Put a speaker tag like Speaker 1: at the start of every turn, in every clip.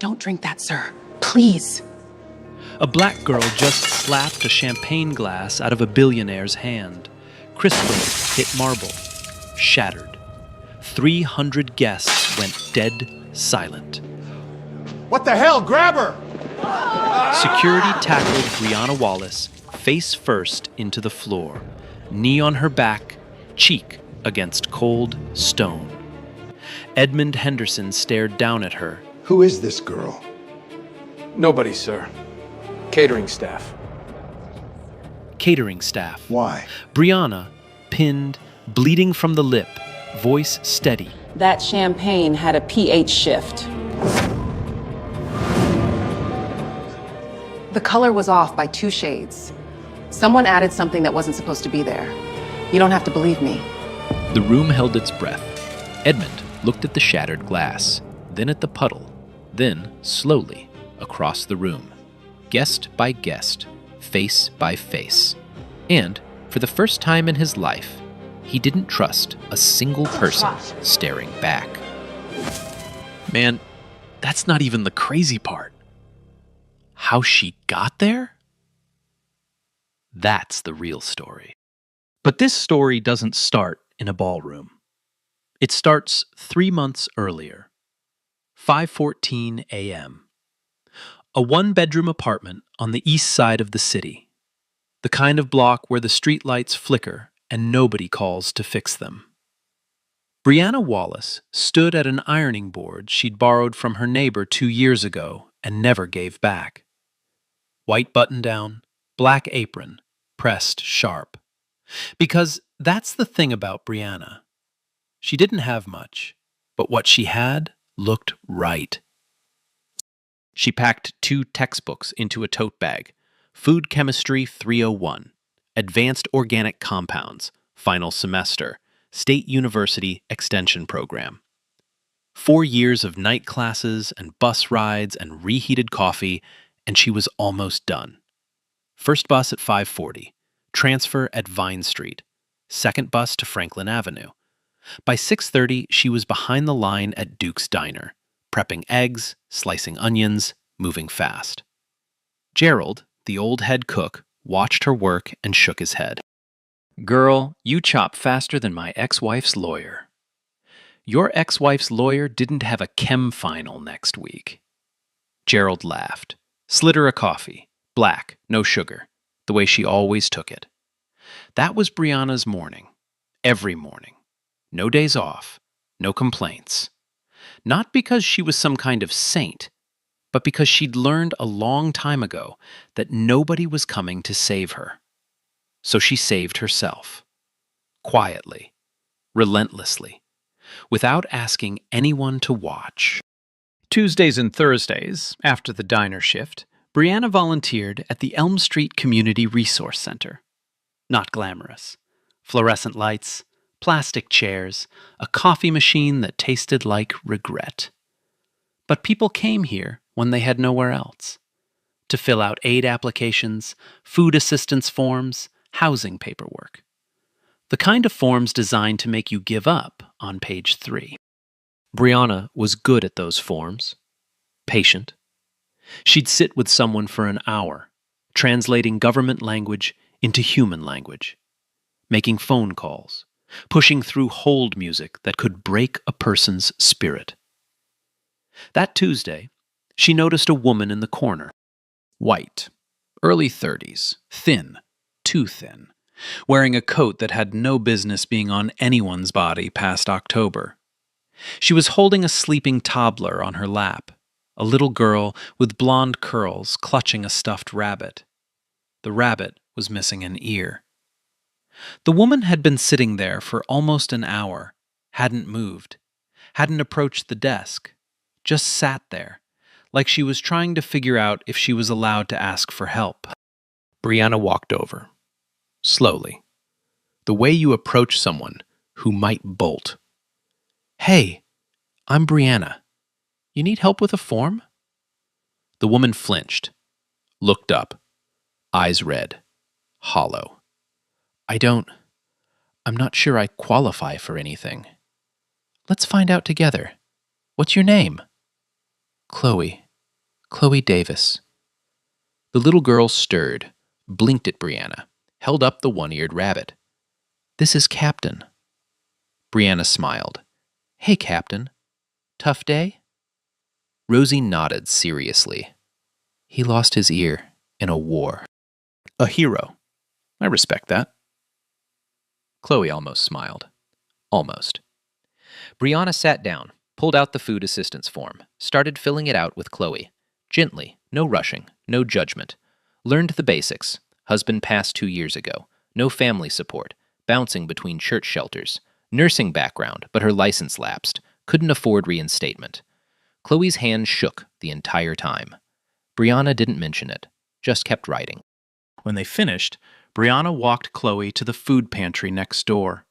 Speaker 1: Don't drink that, sir. Please.
Speaker 2: A black girl just slapped a champagne glass out of a billionaire's hand. Crystal hit marble, shattered. 300 guests went dead silent.
Speaker 3: What the hell? Grab her!
Speaker 2: Security tackled Brianna Wallace face first into the floor, knee on her back, cheek against cold stone. Edmund Henderson stared down at her.
Speaker 3: Who is this girl?
Speaker 4: Nobody, sir. Catering staff.
Speaker 2: Catering staff.
Speaker 3: Why?
Speaker 2: Brianna, pinned, bleeding from the lip, voice steady.
Speaker 1: That champagne had a pH shift. The color was off by 2 shades. Someone added something that wasn't supposed to be there. You don't have to believe me.
Speaker 5: The room held its breath. Edmund looked at the shattered glass, then at the puddle, then, slowly, across the room. Guest by guest, face by face. And, for the first time in his life, he didn't trust a single person staring back.
Speaker 2: Man, that's not even the crazy part. How she got there? That's the real story. But this story doesn't start in a ballroom. It starts 3 months earlier, 5:14 a.m. A 1-bedroom apartment on the east side of the city. The kind of block where the streetlights flicker and nobody calls to fix them. Brianna Wallace stood at an ironing board she'd borrowed from her neighbor 2 years ago and never gave back. White button-down, black apron, pressed sharp. Because that's the thing about Brianna. She didn't have much, but what she had looked right. She packed 2 textbooks into a tote bag. Food Chemistry 301, Advanced Organic Compounds, Final Semester, State University Extension Program. 4 years of night classes and bus rides and reheated coffee, and she was almost done. First bus at 5:40, transfer at Vine Street, second bus to Franklin Avenue. By 6:30, she was behind the line at Duke's Diner, prepping eggs, slicing onions, moving fast. Gerald, the old head cook, watched her work and shook his head. "Girl, you chop faster than my ex-wife's lawyer." "Your ex-wife's lawyer didn't have a chem final next week." Gerald laughed, slid her a coffee, black, no sugar, the way she always took it. That was Brianna's morning, every morning. No days off, no complaints. Not because she was some kind of saint, but because she'd learned a long time ago that nobody was coming to save her. So she saved herself. Quietly, relentlessly, without asking anyone to watch. Tuesdays and Thursdays, after the diner shift, Brianna volunteered at the Elm Street Community Resource Center. Not glamorous. Fluorescent lights, plastic chairs, a coffee machine that tasted like regret. But people came here when they had nowhere else. To fill out aid applications, food assistance forms, housing paperwork. The kind of forms designed to make you give up on page 3. Brianna was good at those forms. Patient. She'd sit with someone for an hour, translating government language into human language, making phone calls, pushing through hold music that could break a person's spirit. That Tuesday, she noticed a woman in the corner. White, early 30s, thin, too thin, wearing a coat that had no business being on anyone's body past October. She was holding a sleeping toddler on her lap, a little girl with blonde curls clutching a stuffed rabbit. The rabbit was missing an ear. The woman had been sitting there for almost an hour, hadn't moved, hadn't approached the desk, just sat there, like she was trying to figure out if she was allowed to ask for help. Brianna walked over, slowly, the way you approach someone who might bolt. "Hey, I'm Brianna. You need help with a form?" The woman flinched, looked up, eyes red, hollow. I'm not sure I qualify for anything. Let's find out together. What's your name?" "Chloe,"
Speaker 5: Chloe Davis. The little girl stirred, blinked at Brianna, held up the one-eared rabbit. This is Captain. Brianna smiled. Hey, Captain. Tough day? Rosie nodded seriously. He lost his ear in a war. A hero. I respect that. Chloe almost smiled. Almost. Brianna sat down, pulled out the food assistance form, started filling it out with Chloe. Gently, no rushing, no judgment. Learned the basics. Husband passed 2 years ago. No family support. Bouncing between church shelters. Nursing background, but her license lapsed. Couldn't afford reinstatement. Chloe's hand shook the entire time. Brianna didn't mention it, just kept writing.
Speaker 2: When they finished, Brianna walked Chloe to the food pantry next door,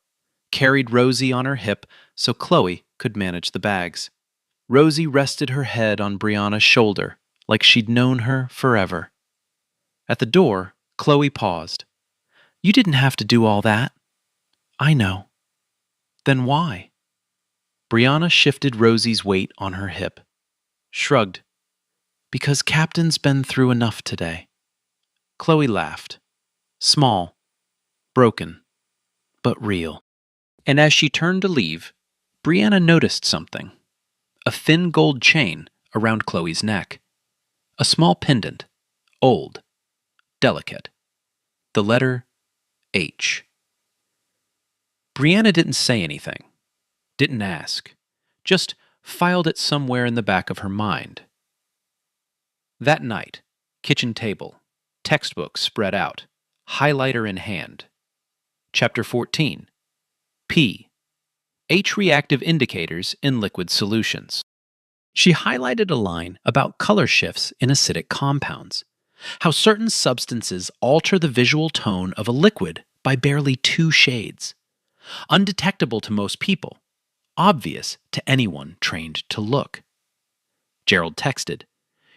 Speaker 2: carried Rosie on her hip so Chloe could manage the bags. Rosie rested her head on Brianna's shoulder like she'd known her forever. At the door, Chloe paused. You didn't have to do all that. I know. Then why? Brianna shifted Rosie's weight on her hip, shrugged. Because Captain's been through enough today. Chloe laughed. Small, broken, but real. And as she turned to leave, Brianna noticed something. A thin gold chain around Chloe's neck. A small pendant, old, delicate. The letter H. Brianna didn't say anything, didn't ask, just filed it somewhere in the back of her mind. That night, kitchen table, textbook spread out, highlighter in hand. Chapter 14. P. H-reactive indicators in liquid solutions. She highlighted a line about color shifts in acidic compounds, how certain substances alter the visual tone of a liquid by barely 2 shades. Undetectable to most people, obvious to anyone trained to look. Gerald texted,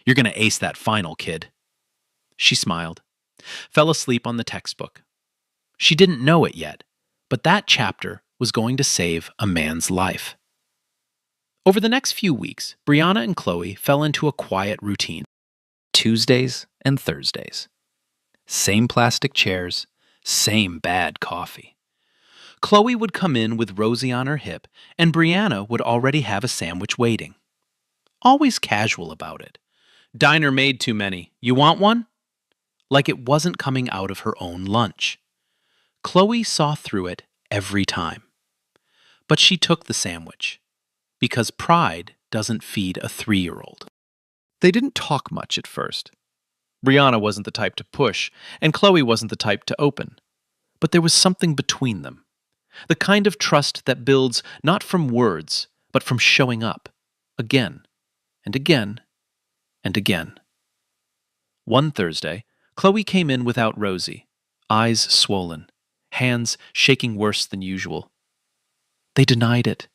Speaker 2: You're going to ace that final, kid. She smiled, fell asleep on the textbook. She didn't know it yet, but that chapter was going to save a man's life. Over the next few weeks, Brianna and Chloe fell into a quiet routine. Tuesdays and Thursdays. Same plastic chairs, same bad coffee. Chloe would come in with Rosie on her hip, and Brianna would already have a sandwich waiting. Always casual about it. Diner made too many. You want one? Like it wasn't coming out of her own lunch. Chloe saw through it every time. But she took the sandwich, because pride doesn't feed a 3-year-old. They didn't talk much at first. Brianna wasn't the type to push, and Chloe wasn't the type to open. But there was something between them. The kind of trust that builds not from words, but from showing up, again, and again, and again. One Thursday, Chloe came in without Rosie, eyes swollen, hands shaking worse than usual. They denied it.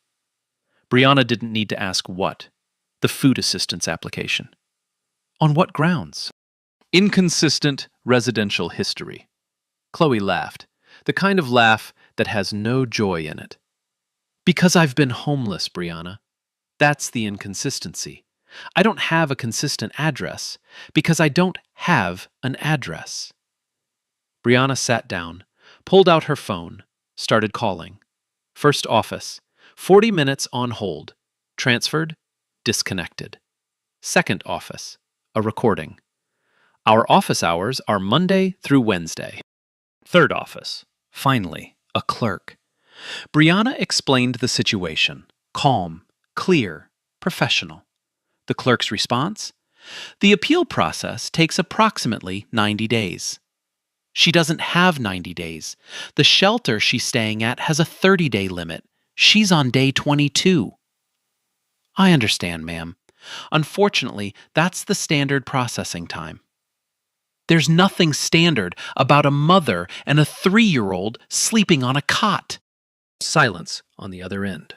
Speaker 2: Brianna didn't need to ask what. The food assistance application. On what grounds? Inconsistent residential history. Chloe laughed, the kind of laugh that has no joy in it. Because I've been homeless, Brianna. That's the inconsistency. I don't have a consistent address because I don't have an address. Brianna sat down, pulled out her phone, started calling. First office, 40 minutes on hold. Transferred, disconnected. Second office, a recording. Our office hours are Monday through Wednesday. Third office, finally, a clerk. Brianna explained the situation, calm, clear, professional. The clerk's response? The appeal process takes approximately 90 days. She doesn't have 90 days. The shelter she's staying at has a 30-day limit. She's on day 22. I understand, ma'am. Unfortunately, that's the standard processing time. There's nothing standard about a mother and a 3-year-old sleeping on a cot. Silence on the other end.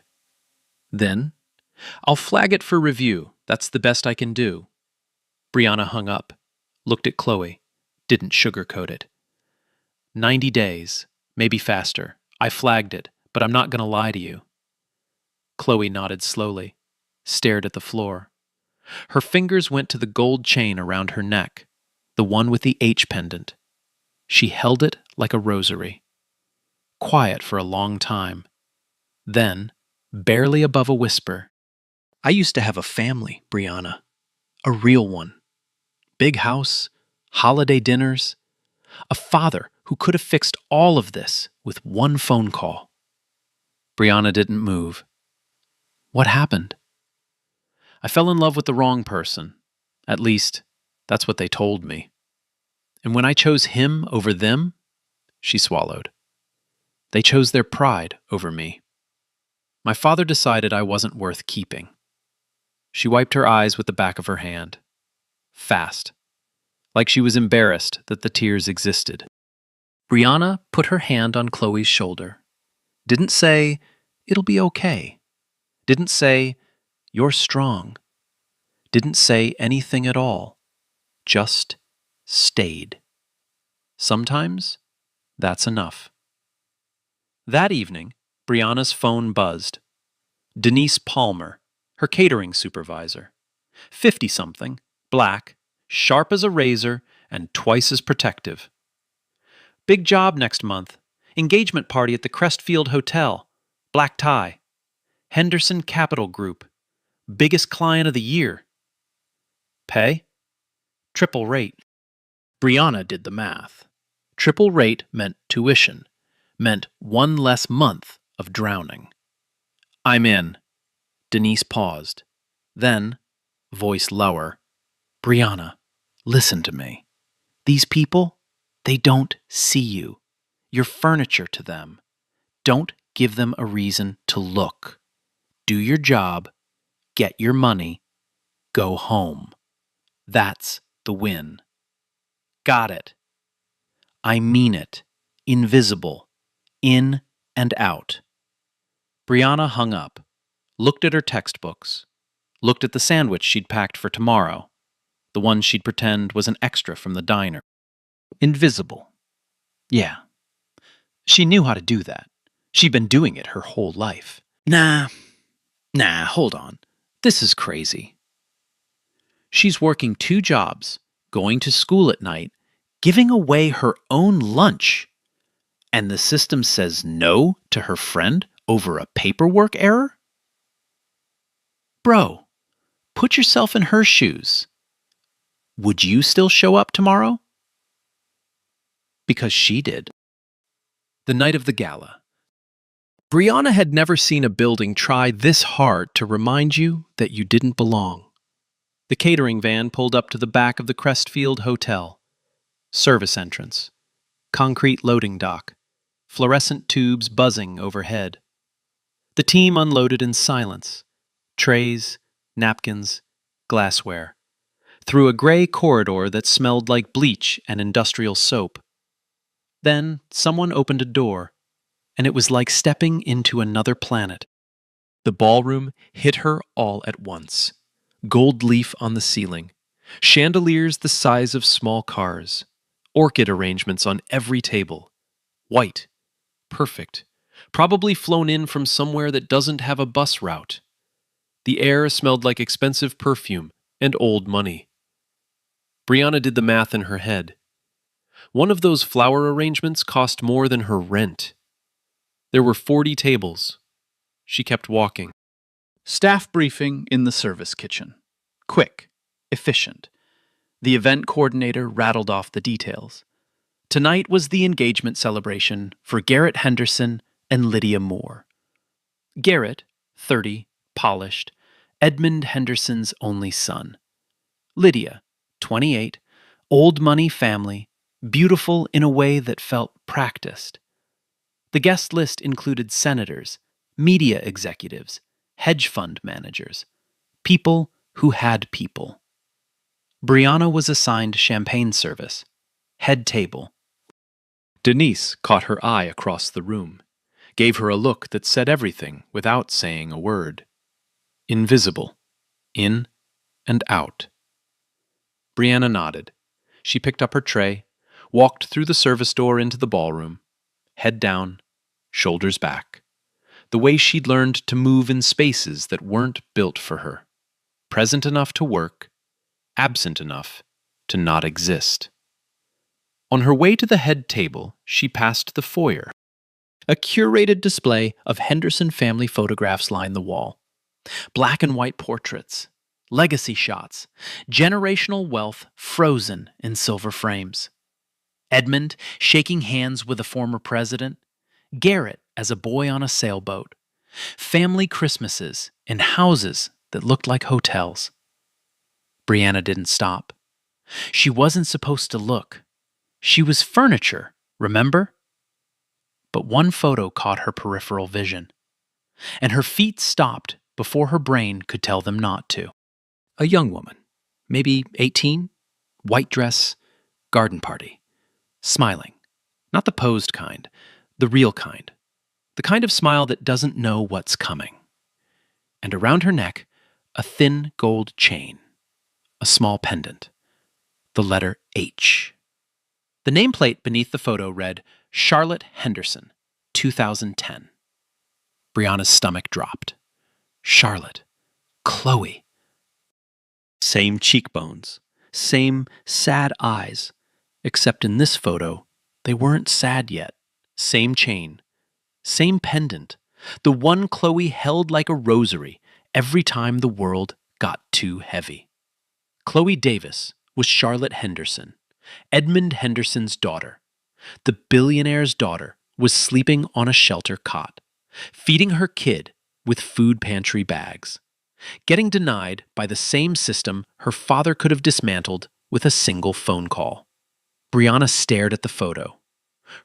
Speaker 2: Then, I'll flag it for review. That's the best I can do. Brianna hung up, looked at Chloe, didn't sugarcoat it. 90 days, maybe faster. I flagged it, but I'm not going to lie to you. Chloe nodded slowly, stared at the floor.
Speaker 5: Her fingers went to the gold chain around her neck, the one with the H pendant. She held it like a rosary. Quiet for a long time. Then, barely above a whisper,
Speaker 2: I used to have a family, Brianna. A real one. Big house, holiday dinners. A father who could have fixed all of this with one phone call.
Speaker 5: Brianna didn't move. What happened? I fell in love with the wrong person. At least, that's what they told me. And when I chose him over them, she swallowed. They chose their pride over me. My father decided I wasn't worth keeping. She wiped her eyes with the back of her hand. Fast. Like she was embarrassed that the tears existed. Brianna put her hand on Chloe's shoulder. Didn't say, "It'll be okay." Didn't say, "You're strong." Didn't say anything at all. Just stayed. Sometimes that's enough. That evening, Brianna's phone buzzed. Denise Palmer, her catering supervisor. 50-something, black, sharp as a razor, and twice as protective. Big job next month. Engagement party at the Crestfield Hotel. Black tie. Henderson Capital Group. Biggest client of the year. Pay? Triple rate. Brianna did the math. Triple rate meant tuition. Meant one less month of drowning. I'm in. Denise paused. Then, voice lower, Brianna, listen to me. These people, they don't see you. You're furniture to them. Don't give them a reason to look. Do your job, get your money, go home. That's the win. Got it. I mean it. Invisible. In and out. Brianna hung up, looked at her textbooks, looked at the sandwich she'd packed for tomorrow, the one she'd pretend was an extra from the diner. Invisible. Yeah. She knew how to do that. She'd been doing it her whole life. Nah, hold on. This is crazy. She's working 2 jobs, going to school at night, giving away her own lunch. And the system says no to her friend over a paperwork error? Bro, put yourself in her shoes. Would you still show up tomorrow? Because she did. The night of the gala. Brianna had never seen a building try this hard to remind you that you didn't belong. The catering van pulled up to the back of the Crestfield Hotel. Service entrance. Concrete loading dock. Fluorescent tubes buzzing overhead. The team unloaded in silence. Trays, napkins, glassware. Through a gray corridor that smelled like bleach and industrial soap. Then someone opened a door, and it was like stepping into another planet. The ballroom hit her all at once. Gold leaf on the ceiling, chandeliers the size of small cars, orchid arrangements on every table. White, perfect, probably flown in from somewhere that doesn't have a bus route. The air smelled like expensive perfume and old money. Brianna did the math in her head. One of those flower arrangements cost more than her rent. There were 40 tables. She kept walking.
Speaker 6: Staff briefing in the service kitchen. Quick, efficient. The event coordinator rattled off the details. Tonight was the engagement celebration for Garrett Henderson and Lydia Moore. Garrett, 30, polished, Edmund Henderson's only son. Lydia, 28, old money family, beautiful in a way that felt practiced. The guest list included senators, media executives, hedge fund managers, people who had people. Brianna was assigned champagne service, head table.
Speaker 5: Denise caught her eye across the room, gave her a look that said everything without saying a word. Invisible. In and out. Brianna nodded. She picked up her tray, walked through the service door into the ballroom, head down, shoulders back, the way she'd learned to move in spaces that weren't built for her. present enough to work, absent enough to not exist. On her way to the head table, she passed the foyer. A curated display of Henderson family photographs lined the wall. Black and white portraits, legacy shots, generational wealth frozen in silver frames. Edmund shaking hands with a former president, Garrett as a boy on a sailboat, family Christmases in houses that looked like hotels. Brianna didn't stop. She wasn't supposed to look. She was furniture, remember? But one photo caught her peripheral vision, and her feet stopped before her brain could tell them not to. A young woman, maybe 18, white dress, garden party, smiling. Not the posed kind, the real kind. The kind of smile that doesn't know what's coming. And around her neck, a thin gold chain, a small pendant, the letter H. The nameplate beneath the photo read, Charlotte Henderson, 2010. Brianna's stomach dropped. Charlotte. Chloe. Same cheekbones. Same sad eyes. Except in this photo, they weren't sad yet. Same chain. Same pendant. The one Chloe held like a rosary every time the world got too heavy. Chloe Davis was Charlotte Henderson, Edmund Henderson's daughter. The billionaire's daughter was sleeping on a shelter cot, feeding her kid with food pantry bags, getting denied by the same system her father could have dismantled with a single phone call. Brianna stared at the photo.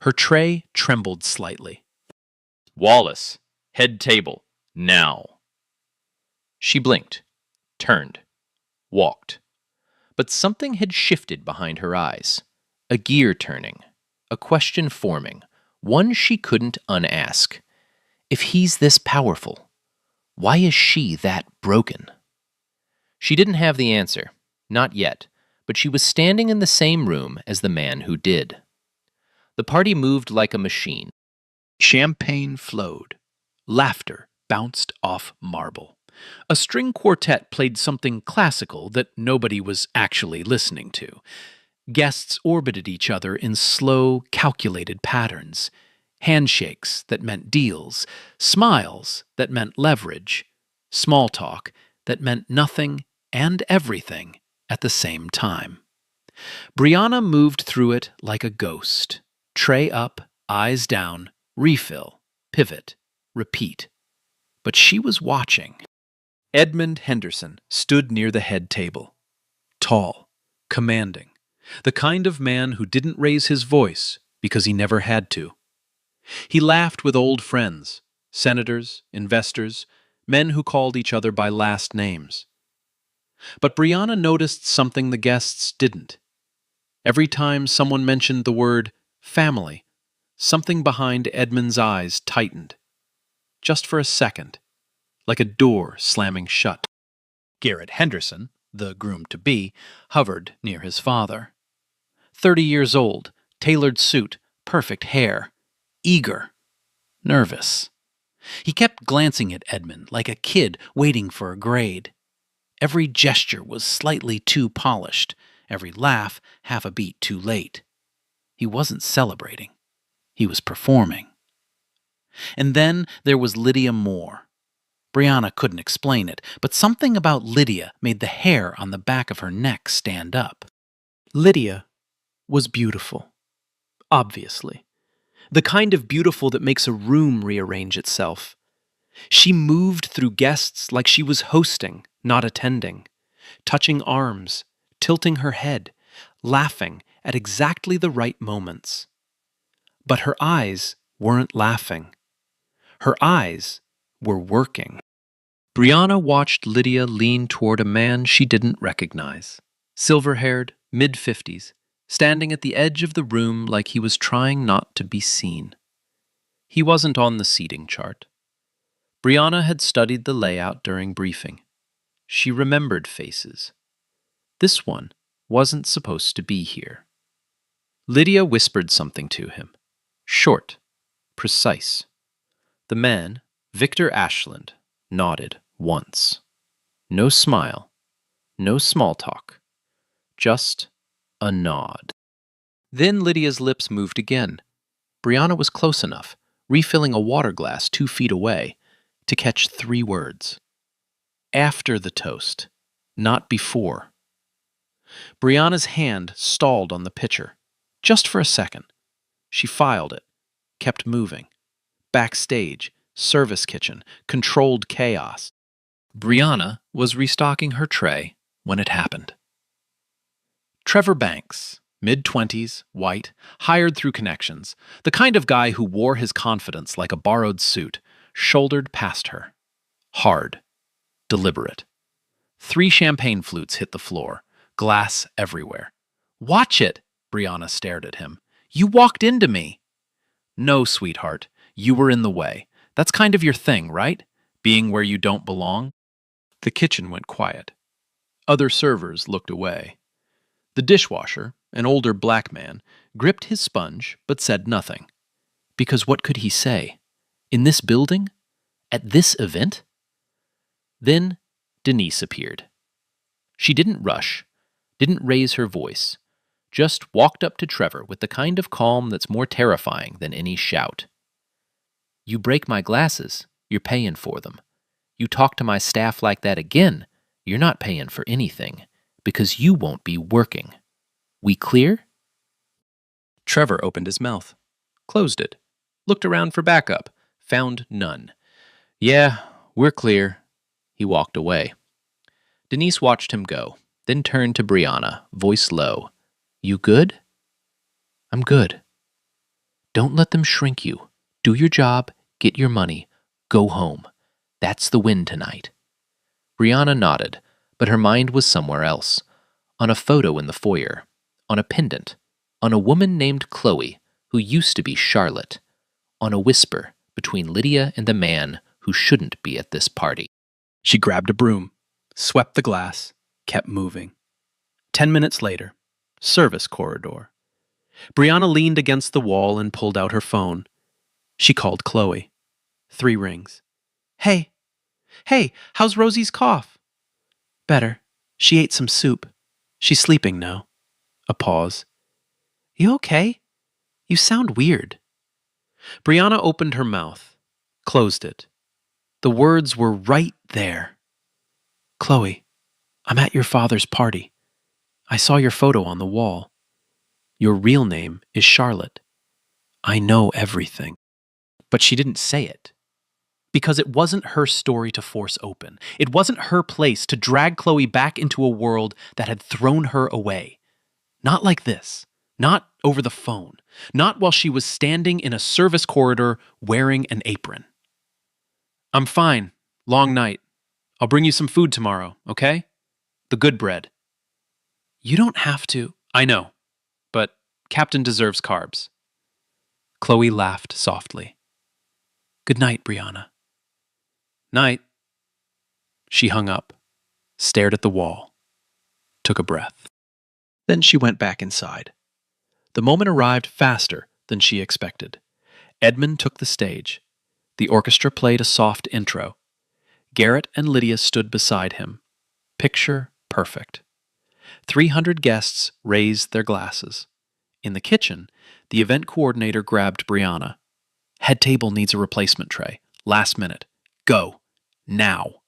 Speaker 5: Her tray trembled slightly.
Speaker 7: Wallace, head table, now. She blinked, turned, walked. But something had shifted behind her eyes. A gear turning, a question forming, one she couldn't unask. If he's this powerful, why is she that broken? She didn't have the answer, not yet, but she was standing in the same room as the man who did. The party moved like a machine.
Speaker 5: Champagne flowed. Laughter bounced off marble. A string quartet played something classical that nobody was actually listening to. Guests orbited each other in slow, calculated patterns. Handshakes that meant deals, smiles that meant leverage, small talk that meant nothing and everything at the same time. Brianna moved through it like a ghost. Tray up, eyes down, refill, pivot, repeat. But she was watching. Edmund Henderson stood near the head table. Tall, commanding, the kind of man who didn't raise his voice because he never had to. He laughed with old friends, senators, investors, men who called each other by last names. But Brianna noticed something the guests didn't. Every time someone mentioned the word family, something behind Edmund's eyes tightened. Just for a second, like a door slamming shut. Garrett Henderson, the groom-to-be, hovered near his father. 30 years old, tailored suit, perfect hair, eager, nervous. He kept glancing at Edmund like a kid waiting for a grade. Every gesture was slightly too polished, every laugh half a beat too late. He wasn't celebrating. He was performing. And then there was Lydia Moore. Brianna couldn't explain it, but something about Lydia made the hair on the back of her neck stand up. Lydia was beautiful. Obviously. The kind of beautiful that makes a room rearrange itself. She moved through guests like she was hosting, not attending, touching arms, tilting her head, laughing at exactly the right moments. But her eyes weren't laughing. Her eyes were working. Brianna watched Lydia lean toward a man she didn't recognize. Silver-haired, mid-50s, standing at the edge of the room like he was trying not to be seen. He wasn't on the seating chart. Brianna had studied the layout during briefing. She remembered faces. This one wasn't supposed to be here. Lydia whispered something to him. Short, precise. The man, Victor Ashland, nodded once. No smile, No small talk. Just a nod. Then Lydia's lips moved again. Brianna was close enough, refilling a water glass 2 feet away, to catch 3 words. After the toast, not before. Brianna's hand stalled on the pitcher, just for a second. She filed it, kept moving. Backstage, service kitchen, controlled chaos. Brianna was restocking her tray when it happened. Trevor Banks, mid-20s, white, hired through connections, the kind of guy who wore his confidence like a borrowed suit, shouldered past her. Hard. Deliberate. 3 champagne flutes hit the floor, glass everywhere. "Watch it!" Brianna stared at him. "You walked into me." "No, sweetheart. You were in the way. That's kind of your thing, right? Being where you don't belong?" The kitchen went quiet. Other servers looked away. The dishwasher, an older black man, gripped his sponge but said nothing. Because what could he say? In this building? At this event? Then Denise appeared. She didn't rush, didn't raise her voice, just walked up to Trevor with the kind of calm that's more terrifying than any shout. "You break my glasses, you're paying for them. You talk to my staff like that again, you're not paying for anything, because you won't be working. We clear?" Trevor opened his mouth, closed it, looked around for backup, found none. "Yeah, we're clear." He walked away. Denise watched him go, then turned to Brianna, voice low. "You good?" "I'm good." "Don't let them shrink you. Do your job, get your money, go home. That's the win tonight." Brianna nodded, but her mind was somewhere else. On a photo in the foyer, on a pendant, on a woman named Chloe, who used to be Charlotte, on a whisper between Lydia and the man who shouldn't be at this party.
Speaker 6: She grabbed a broom, swept the glass, kept moving. 10 minutes later, service corridor. Brianna leaned against the wall and pulled out her phone. She called Chloe. 3 rings. "Hey. Hey, how's Rosie's cough?" "Better. She ate some soup. She's sleeping now." A pause. "You okay? You sound weird." Brianna opened her mouth, closed it. The words were right there. "Chloe, I'm at your father's party. I saw your photo on the wall. Your real name is Charlotte. I know everything." But she didn't say it. Because it wasn't her story to force open. It wasn't her place to drag Chloe back into a world that had thrown her away. Not like this. Not over the phone. Not while she was standing in a service corridor wearing an apron. "I'm fine. Long night. I'll bring you some food tomorrow, okay? The good bread." "You don't have to." "I know. But Captain deserves carbs." Chloe laughed softly. "Good night, Brianna." "Night." She hung up, stared at the wall, took a breath. Then she went back inside. The moment arrived faster than she expected. Edmund took the stage. The orchestra played a soft intro. Garrett and Lydia stood beside him. Picture perfect. 300 guests raised their glasses. In the kitchen, the event coordinator grabbed Brianna. "Head table needs a replacement tray. Last minute. Go. Now."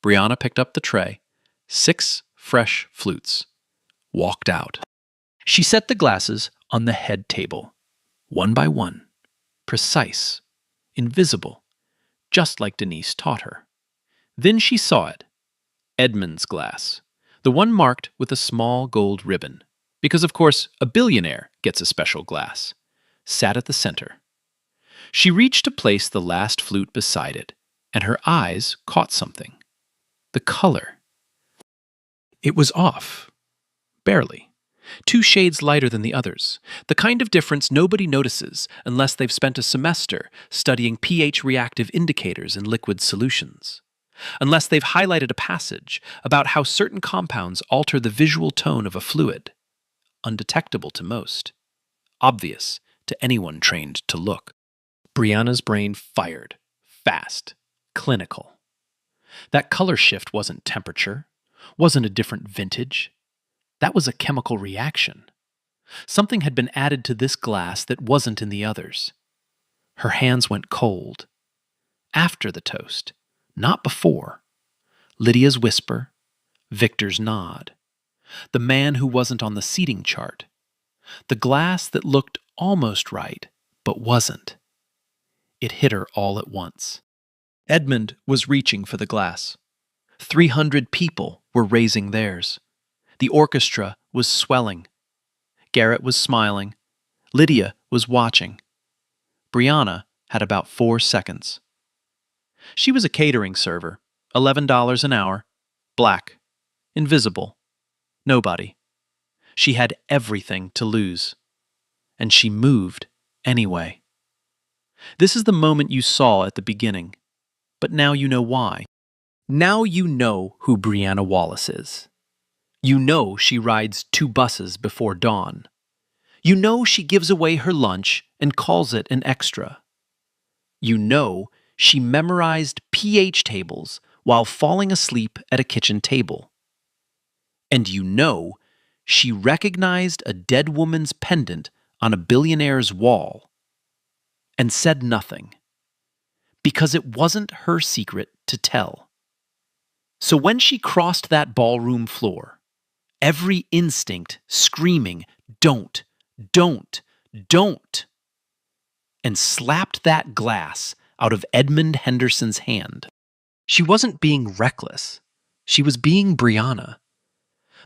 Speaker 6: Brianna picked up the tray, 6 fresh flutes, walked out. She set the glasses on the head table, one by one, precise, invisible, just like Denise taught her. Then she saw it. Edmund's glass, the one marked with a small gold ribbon, because of course a billionaire gets a special glass, sat at the center. She reached to place the last flute beside it, and her eyes caught something. The color. It was off. Barely. 2 shades lighter than the others. The kind of difference nobody notices unless they've spent a semester studying pH-reactive indicators in liquid solutions. Unless they've highlighted a passage about how certain compounds alter the visual tone of a fluid. Undetectable to most. Obvious to anyone trained to look. Brianna's brain fired. Fast. Clinical. That color shift wasn't temperature, wasn't a different vintage. That was a chemical reaction. Something had been added to this glass that wasn't in the others. Her hands went cold. After the toast, not before. Lydia's whisper, Victor's nod. The man who wasn't on the seating chart. The glass that looked almost right, but wasn't. It hit her all at once. Edmund was reaching for the glass. 300 people were raising theirs. The orchestra was swelling. Garrett was smiling. Lydia was watching. Brianna had about 4 seconds. She was a catering server, $11 an hour, black, invisible, nobody. She had everything to lose. And she moved anyway. This is the moment you saw at the beginning, but now you know why. Now you know who Brianna Wallace is. You know she rides 2 buses before dawn. You know she gives away her lunch and calls it an extra. You know she memorized pH tables while falling asleep at a kitchen table. And you know she recognized a dead woman's pendant on a billionaire's wall and said nothing, because it wasn't her secret to tell. So when she crossed that ballroom floor, every instinct screaming, "Don't, don't, don't," and slapped that glass out of Edmund Henderson's hand. She wasn't being reckless. She was being Brianna.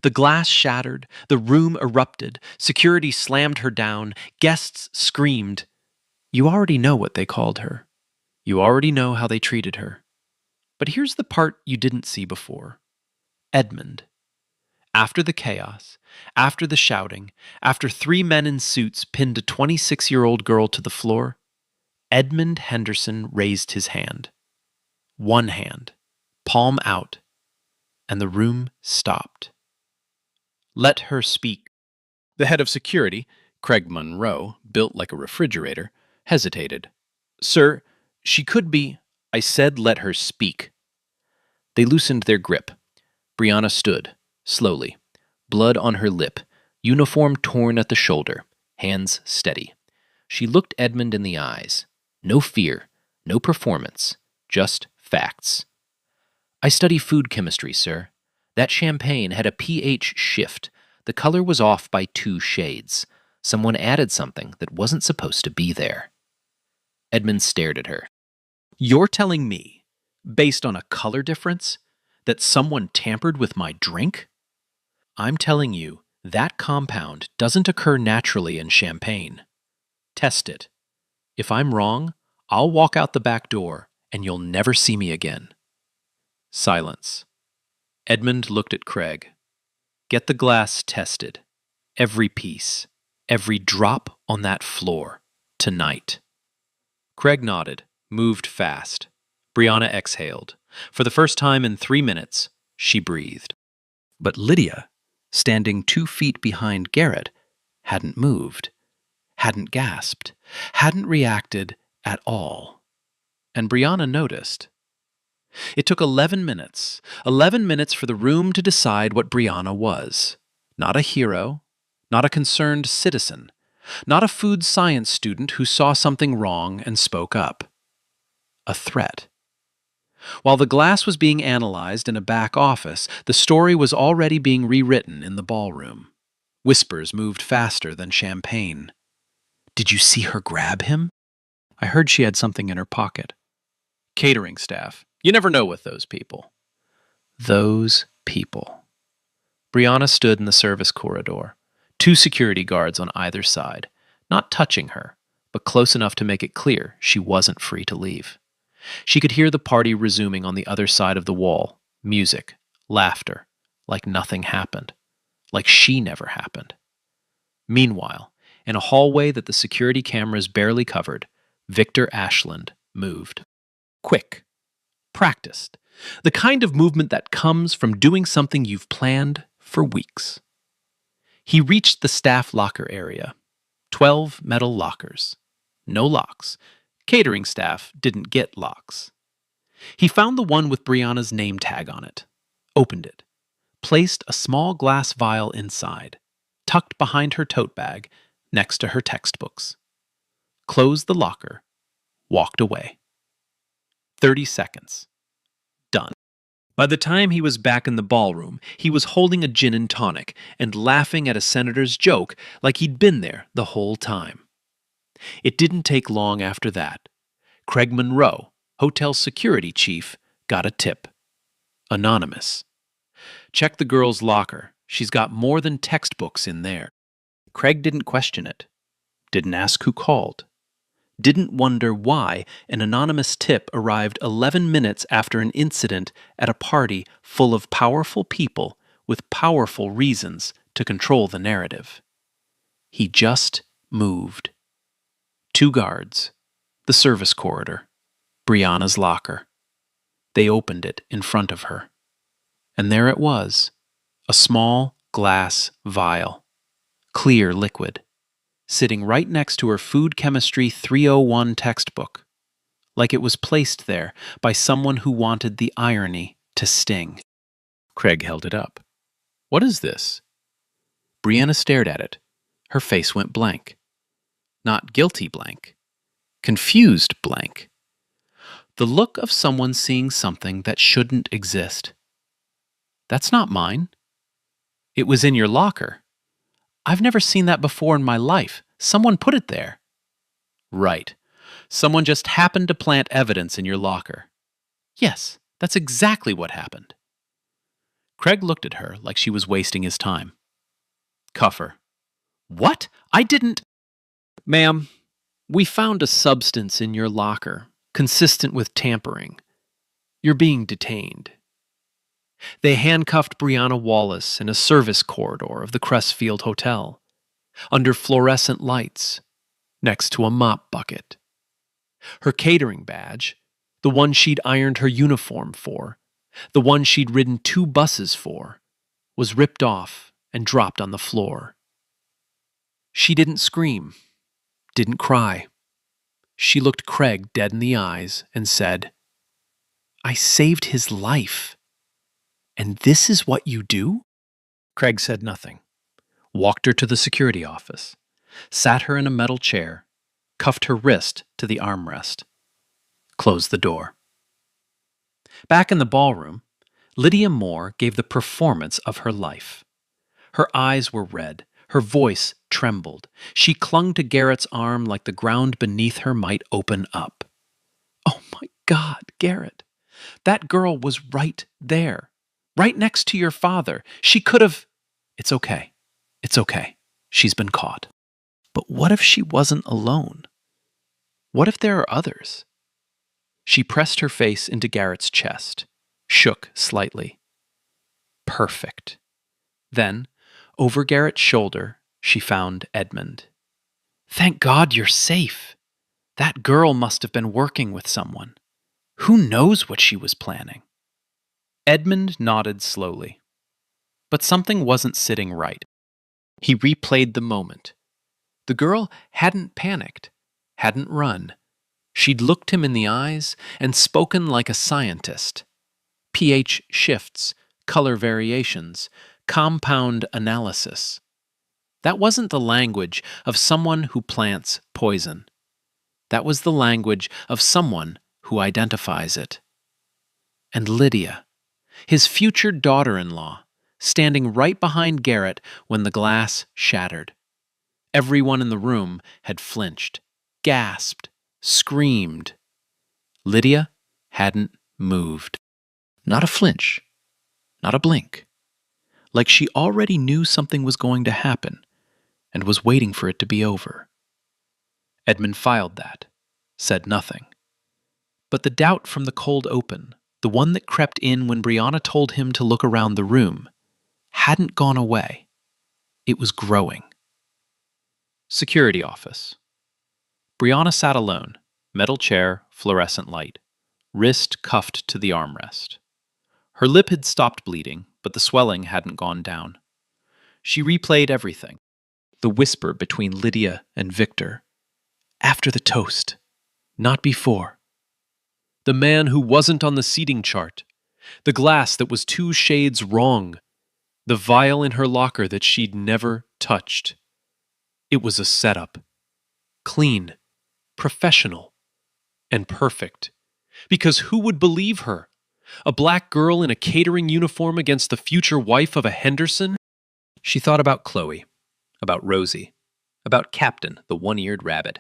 Speaker 6: The glass shattered, the room erupted, security slammed her down, guests screamed. You already know what they called her. You already know how they treated her. But here's the part you didn't see before. Edmund. After the chaos, after the shouting, after 3 men in suits pinned a 26-year-old girl to the floor, Edmund Henderson raised his hand. One hand, palm out, and the room stopped. Let her speak. The head of security, Craig Monroe, built like a refrigerator, hesitated. Sir, she could be. I said let her speak. They loosened their grip. Brianna stood, slowly, blood on her lip, uniform torn at the shoulder, hands steady. She looked Edmund in the eyes. No fear, no performance, just facts. I study food chemistry, sir. That champagne had a pH shift. The color was off by 2 shades. Someone added something that wasn't supposed to be there. Edmund stared at her. You're telling me, based on a color difference, that someone tampered with my drink? I'm telling you, that compound doesn't occur naturally in champagne. Test it. If I'm wrong, I'll walk out the back door and you'll never see me again. Silence. Edmund looked at Craig. Get the glass tested. Every piece. Every drop on that floor. Tonight. Craig nodded, moved fast. Brianna exhaled. For the first time in 3 minutes, she breathed. But Lydia, standing 2 feet behind Garrett, hadn't moved, hadn't gasped, hadn't reacted at all. And Brianna noticed. It took 11 minutes for the room to decide what Brianna was. Not a hero, not a concerned citizen, not a food science student who saw something wrong and spoke up. A threat. While the glass was being analyzed in a back office, the story was already being rewritten in the ballroom. Whispers moved faster than champagne. Did you see her grab him? I heard she had something in her pocket. Catering staff. You never know with those people. Those people. Brianna stood in the service corridor. 2 security guards on either side, not touching her, but close enough to make it clear she wasn't free to leave. She could hear the party resuming on the other side of the wall. Music, laughter, like nothing happened. Like she never happened. Meanwhile, in a hallway that the security cameras barely covered, Victor Ashland moved. Quick. Practiced. The kind of movement that comes from doing something you've planned for weeks. He reached the staff locker area. 12 metal lockers. No locks. Catering staff didn't get locks. He found the one with Brianna's name tag on it. Opened it. placed a small glass vial inside, tucked behind her tote bag next to her textbooks, closed the locker, walked away. 30 seconds. Done. By the time he was back in the ballroom, he was holding a gin and tonic and laughing at a senator's joke like he'd been there the whole time. It didn't take long after that. Craig Monroe, hotel security chief, got a tip. Anonymous. Check the girl's locker. She's got more than textbooks in there. Craig didn't question it. Didn't ask who called. Didn't wonder why an anonymous tip arrived 11 minutes after an incident at a party full of powerful people with powerful reasons to control the narrative. He just moved. 2 guards, the service corridor, Brianna's locker. They opened it in front of her. And there it was, a small glass vial, clear liquid, sitting right next to her Food Chemistry 301 textbook, like it was placed there by someone who wanted the irony to sting. Craig held it up. What is this? Brianna stared at it. Her face went blank. Not guilty blank. Confused blank. The look of someone seeing something that shouldn't exist. That's not mine. It was in your locker. I've never seen that before in my life. Someone put it there. Right. Someone just happened to plant evidence in your locker. Yes, that's exactly what happened. Craig looked at her like she was wasting his time. Cuff her. What? I didn't... Ma'am, we found a substance in your locker consistent with tampering. You're being detained. They handcuffed Brianna Wallace in a service corridor of the Crestfield Hotel, under fluorescent lights, next to a mop bucket. Her catering badge, the one she'd ironed her uniform for, the one she'd ridden 2 buses for, was ripped off and dropped on the floor. She didn't scream, didn't cry. She looked Craig dead in the eyes and said, "I saved his life. And this is what you do?" Craig said nothing, walked her to the security office, sat her in a metal chair, cuffed her wrist to the armrest, closed the door. Back in the ballroom, Lydia Moore gave the performance of her life. Her eyes were red, her voice trembled. She clung to Garrett's arm like the ground beneath her might open up. Oh my God, Garrett, that girl was right there. Right next to your father. She could have... It's okay. It's okay. She's been caught. But what if she wasn't alone? What if there are others? She pressed her face into Garrett's chest, shook slightly. Perfect. Then, over Garrett's shoulder, she found Edmund. Thank God you're safe. That girl must have been working with someone. Who knows what she was planning? Edmund nodded slowly. But something wasn't sitting right. He replayed the moment. The girl hadn't panicked, hadn't run. She'd looked him in the eyes and spoken like a scientist. pH shifts, color variations, compound analysis. That wasn't the language of someone who plants poison. That was the language of someone who identifies it. And Lydia, his future daughter-in-law, standing right behind Garrett when the glass shattered. Everyone in the room had flinched, gasped, screamed. Lydia hadn't moved. Not a flinch, not a blink. Like she already knew something was going to happen and was waiting for it to be over. Edmund filed that, said nothing. But the doubt from the cold open, the one that crept in when Brianna told him to look around the room, hadn't gone away. It was growing. Security office. Brianna sat alone, metal chair, fluorescent light, wrist cuffed to the armrest. Her lip had stopped bleeding, but the swelling hadn't gone down. She replayed everything. The whisper between Lydia and Victor. After the toast, not before. The man who wasn't on the seating chart. The glass that was 2 shades wrong. The vial in her locker that she'd never touched. It was a setup. Clean, professional, and perfect. Because who would believe her? A black girl in a catering uniform against the future wife of a Henderson?
Speaker 5: She thought about Chloe, about Rosie, about Captain, the one-eared rabbit,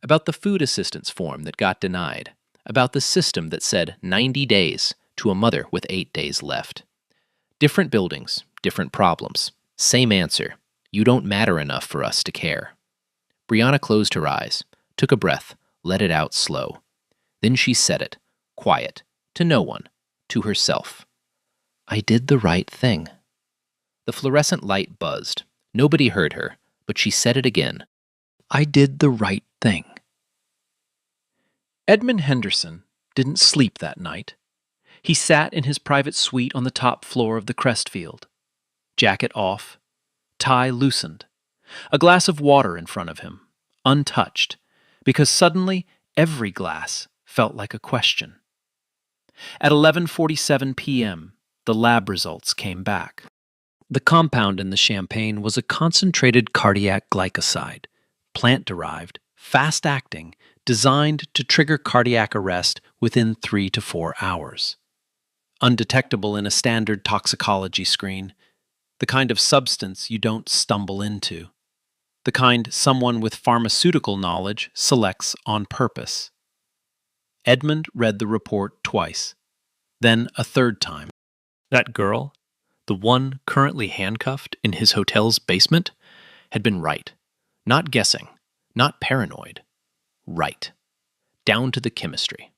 Speaker 5: about the food assistance form that got denied, about the system that said 90 days to a mother with 8 days left. Different buildings, different problems. Same answer. You don't matter enough for us to care. Brianna closed her eyes, took a breath, let it out slow. Then she said it, quiet, to no one, to herself. I did the right thing. The fluorescent light buzzed. Nobody heard her, but she said it again. I did the right thing.
Speaker 6: Edmund Henderson didn't sleep that night. He sat in his private suite on the top floor of the Crestfield. Jacket off, tie loosened, a glass of water in front of him, untouched, because suddenly every glass felt like a question. At 11:47 p.m., the lab results came back. The compound in the champagne was a concentrated cardiac glycoside, plant-derived, fast-acting, designed to trigger cardiac arrest within 3 to 4 hours. Undetectable in a standard toxicology screen, the kind of substance you don't stumble into, the kind someone with pharmaceutical knowledge selects on purpose. Edmund read the report twice, then a third time. That girl, the one currently handcuffed in his hotel's basement, had been right. Not guessing, not paranoid. Right. Down to the chemistry.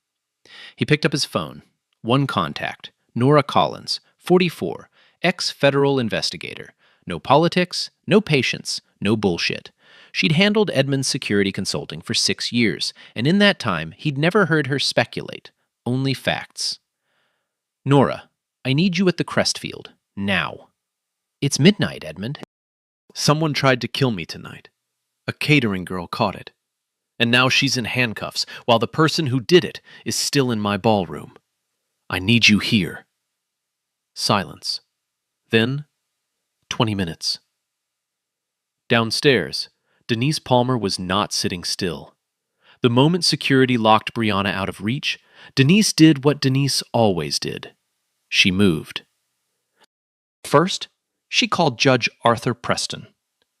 Speaker 6: He picked up his phone. One contact, Nora Collins, 44, ex-federal investigator. No politics, no patience, no bullshit. She'd handled Edmund's security consulting for 6 years, and in that time, he'd never heard her speculate. Only facts. Nora, I need you at the Crestfield. Now. It's midnight, Edmund. Someone tried to kill me tonight. A catering girl caught it. And now she's in handcuffs, while the person who did it is still in my ballroom. I need you here. Silence. Then, 20 minutes. Downstairs, Denise Palmer was not sitting still. The moment security locked Brianna out of reach, Denise did what Denise always did. She moved. First, she called Judge Arthur Preston,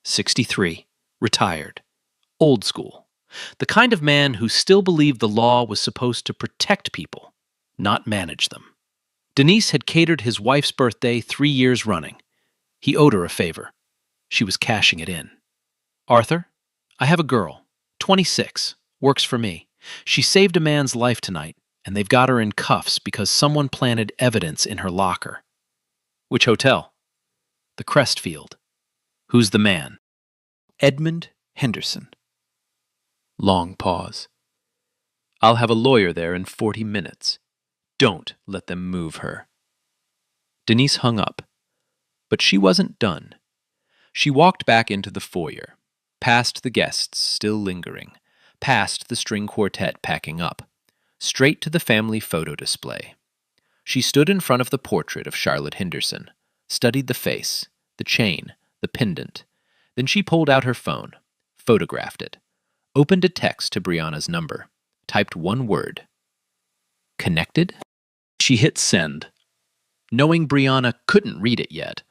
Speaker 6: 63, retired, old school, the kind of man who still believed the law was supposed to protect people, not manage them. Denise had catered his wife's birthday 3 years running. He owed her a favor. She was cashing it in. Arthur, I have a girl, 26, works for me. She saved a man's life tonight, and they've got her in cuffs because someone planted evidence in her locker. Which hotel? The Crestfield. Who's the man? Edmund Henderson. Long pause. I'll have a lawyer there in 40 minutes. Don't let them move her. Denise hung up, but she wasn't done. She walked back into the foyer, past the guests still lingering, past the string quartet packing up, straight to the family photo display. She stood in front of the portrait of Charlotte Henderson, studied the face, the chain, the pendant. Then she pulled out her phone, photographed it, opened a text to Brianna's number, typed one word. Connected? She hit send, knowing Brianna couldn't read it yet,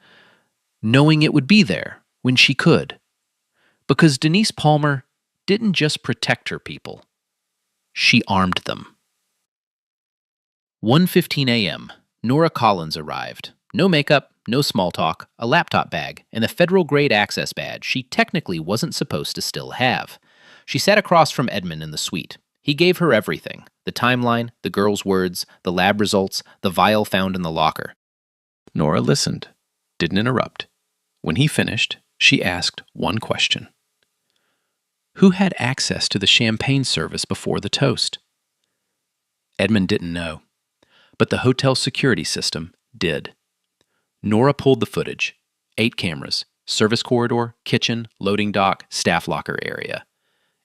Speaker 6: knowing it would be there when she could. Because Denise Palmer didn't just protect her people, she armed them. 1:15 a.m., Nora Collins arrived. No makeup, no small talk, a laptop bag, and the federal-grade access badge she technically wasn't supposed to still have. She sat across from Edmund in the suite. He gave her everything, the timeline, the girl's words, the lab results, the vial found in the locker. Nora listened, didn't interrupt. When he finished, she asked one question. Who had access to the champagne service before the toast? Edmund didn't know, but the hotel security system did. Nora pulled the footage, 8 cameras, service corridor, kitchen, loading dock, staff locker area.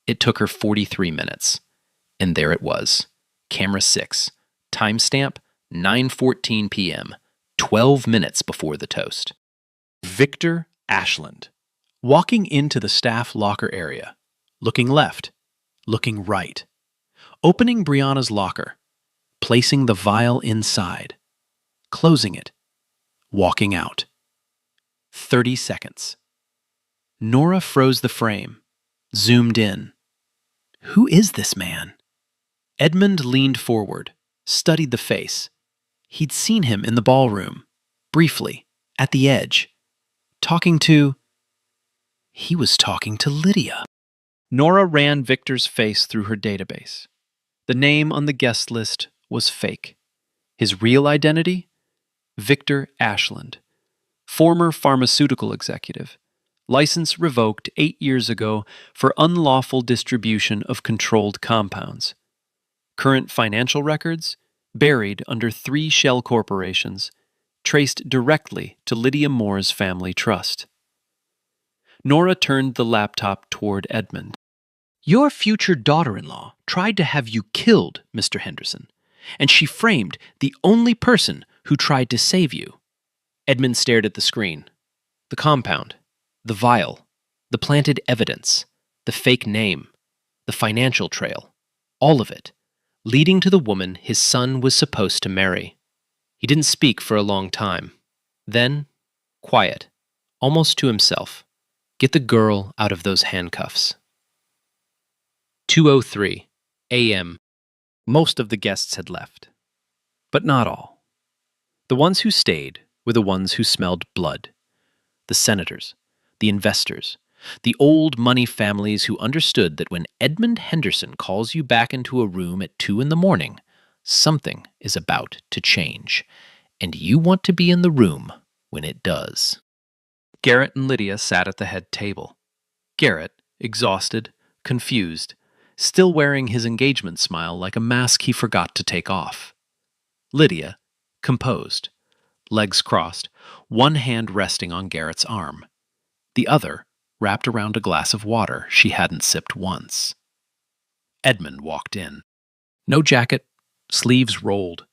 Speaker 6: It took her 43 minutes. And there it was. Camera 6. Timestamp 9:14 p.m. 12 minutes before the toast.
Speaker 2: Victor Ashland, walking into the staff locker area, looking left, looking right, opening Brianna's locker, placing the vial inside, closing it, walking out. 30 seconds. Nora froze the frame, zoomed in. Who is this man? Edmund leaned forward, studied the face. He'd seen him in the ballroom, briefly, at the edge, talking to... He was talking to Lydia. Nora ran Victor's face through her database. The name on the guest list was fake. His real identity? Victor Ashland, former pharmaceutical executive, license revoked 8 years ago for unlawful distribution of controlled compounds. Current financial records? Buried under 3 shell corporations, traced directly to Lydia Moore's family trust. Nora turned the laptop toward Edmund. Your future daughter-in-law tried to have you killed, Mr. Henderson, and she framed the only person who tried to save you. Edmund stared at the screen. The compound, the vial, the planted evidence, the fake name, the financial trail, all of it, leading to the woman his son was supposed to marry. He didn't speak for a long time. Then, quiet, almost to himself. Get the girl out of those handcuffs. 2:03 a.m. Most of the guests had left. But not all. The ones who stayed were the ones who smelled blood. The senators, the investors, the old money families who understood that when Edmund Henderson calls you back into a room at 2 a.m, something is about to change, and you want to be in the room when it does. Garrett and Lydia sat at the head table. Garrett, exhausted, confused, still wearing his engagement smile like a mask he forgot to take off. Lydia, composed, legs crossed, one hand resting on Garrett's arm, the other wrapped around a glass of water she hadn't sipped once. Edmund walked in. No jacket, sleeves rolled.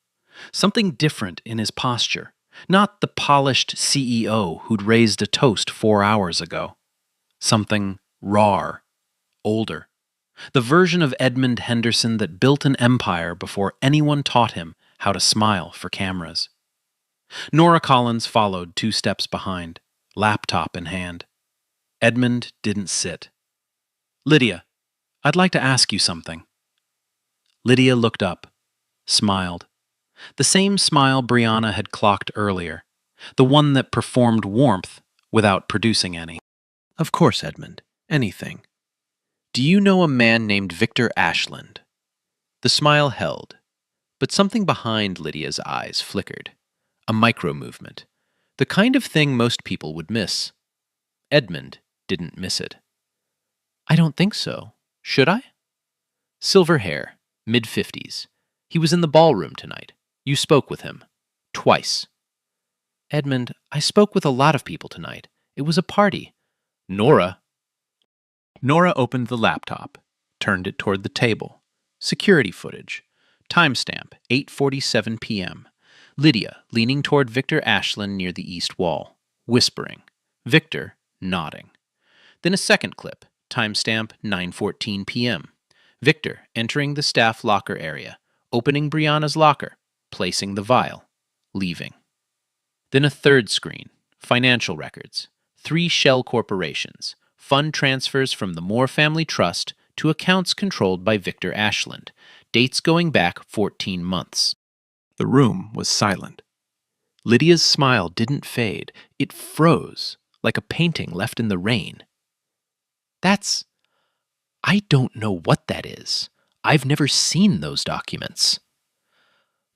Speaker 2: Something different in his posture. Not the polished CEO who'd raised a toast 4 hours ago. Something raw, older. The version of Edmund Henderson that built an empire before anyone taught him how to smile for cameras. Nora Collins followed 2 steps behind, laptop in hand. Edmund didn't sit. Lydia, I'd like to ask you something. Lydia looked up, smiled. The same smile Brianna had clocked earlier, the one that performed warmth without producing any. Of course, Edmund. Anything. Do you know a man named Victor Ashland? The smile held, but something behind Lydia's eyes flickered. A micro-movement. The kind of thing most people would miss. Edmund didn't miss it. I don't think so. Should I? Silver hair, mid-50s. He was in the ballroom tonight. You spoke with him. Twice. Edmund, I spoke with a lot of people tonight. It was a party. Nora opened the laptop, turned it toward the table. Security footage. Timestamp, 8:47 p.m. Lydia leaning toward Victor Ashland near the east wall, whispering. Victor nodding. Then a second clip, timestamp 9:14 p.m. Victor entering the staff locker area, opening Brianna's locker, placing the vial, leaving. Then a third screen, financial records, 3 shell corporations, fund transfers from the Moore Family Trust to accounts controlled by Victor Ashland, dates going back 14 months. The room was silent. Lydia's smile didn't fade. It froze, like a painting left in the rain. I don't know what that is. I've never seen those documents.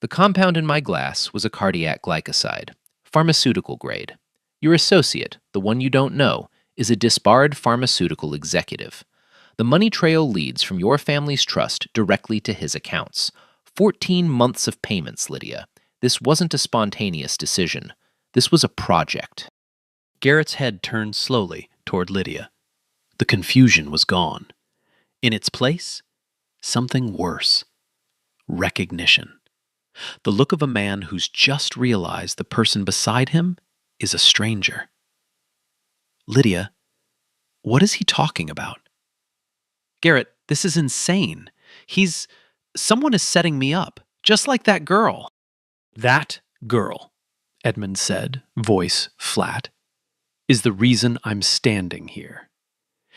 Speaker 2: The compound in my glass was a cardiac glycoside, pharmaceutical grade. Your associate, the one you don't know, is a disbarred pharmaceutical executive. The money trail leads from your family's trust directly to his accounts. 14 months of payments, Lydia. This wasn't a spontaneous decision. This was a project. Garrett's head turned slowly toward Lydia. The confusion was gone. In its place, something worse. Recognition. The look of a man who's just realized the person beside him is a stranger.
Speaker 6: Lydia, what is he talking about? Garrett, this is insane. Someone is setting me up, just like that girl. That girl, Edmund said, voice flat, is the reason I'm standing here.